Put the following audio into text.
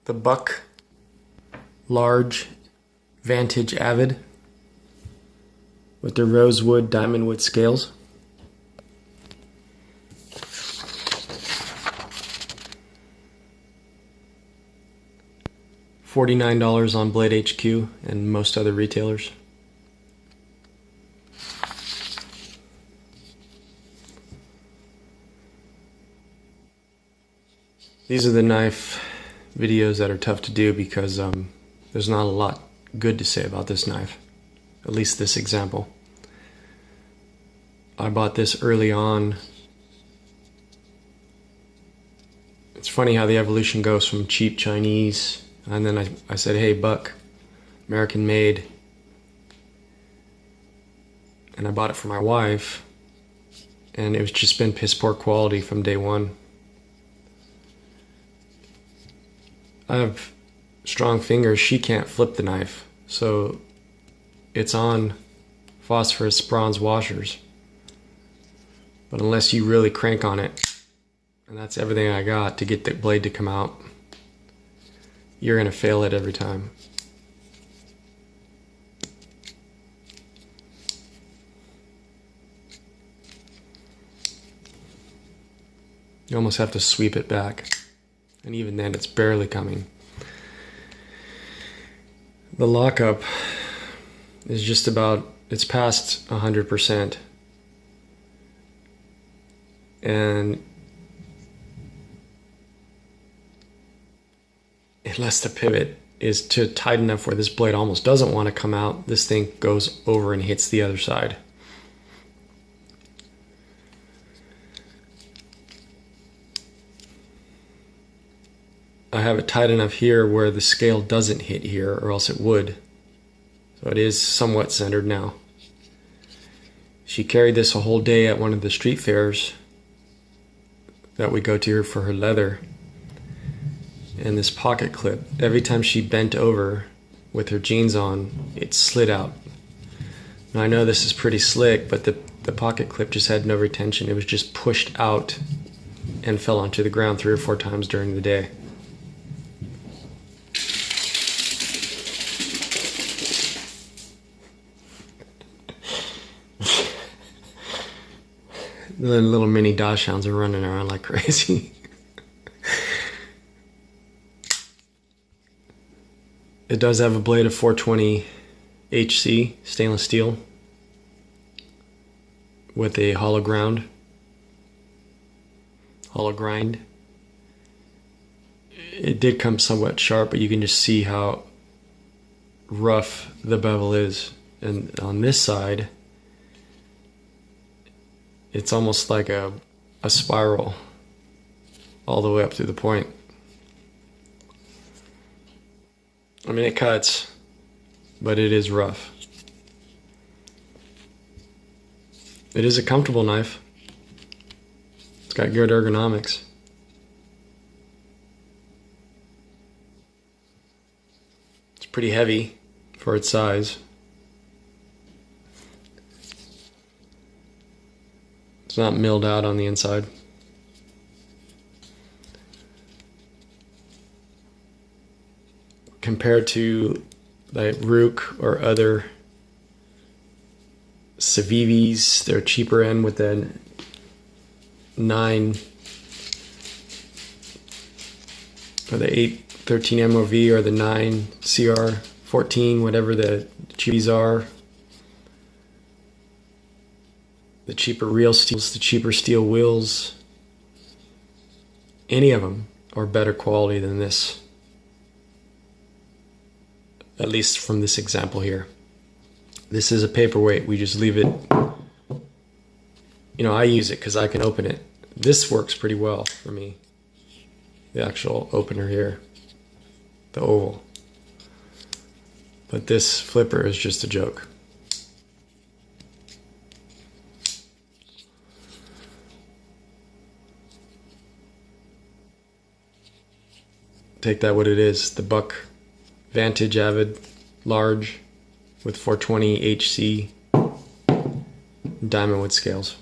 the Buck Large Vantage Avid with the Rosewood Dymondwood scales. $49 on Blade HQ and most other retailers. These are the knife videos that are tough to do because there's not a lot good to say about this knife, at least this example. I bought this early on. It's funny how the evolution goes from cheap Chinese, and then I said, hey, Buck, American made, and I bought it for my wife, and it's just been piss poor quality from day one. I have strong fingers. She can't flip the knife, so it's on phosphorus bronze washers. But unless you really crank on it, and that's everything I got to get the blade to come out, you're gonna fail it every time. You almost have to sweep it back. And even then, it's barely coming. The lockup is just about, it's past 100%. And unless the pivot is to tight enough where this blade almost doesn't want to come out, this thing goes over and hits the other side. I have it tight enough here where the scale doesn't hit here, or else it would. So it is somewhat centered now. She carried this a whole day at one of the street fairs that we go to for her leather. And this pocket clip, every time she bent over with her jeans on, it slid out. Now I know this is pretty slick, but the pocket clip just had no retention. It was just pushed out and fell onto the ground 3 or 4 times during the day. The little mini dachshunds are running around like crazy. It does have a blade of 420 HC stainless steel with a hollow grind. It did come somewhat sharp, but you can just see how rough the bevel is. And on this side, it's almost like a spiral all the way up through the point. I mean, it cuts, but it is rough. It is a comfortable knife. It's got good ergonomics. It's pretty heavy for its size. It's not milled out on the inside. Compared to like Rook or other Civivis, they're cheaper end with the 9 or the 813 MOV or the 9 CR14, whatever the cheapies are. The cheaper real steels, the cheaper steel wheels, any of them are better quality than this. At least from this example here. This is a paperweight. We just leave it, you know, I use it because I can open it. This works pretty well for me. The actual opener here, the oval. But this flipper is just a joke. Take that what it is, the Buck Vantage Avid Large with 420 HC Dymondwood scales.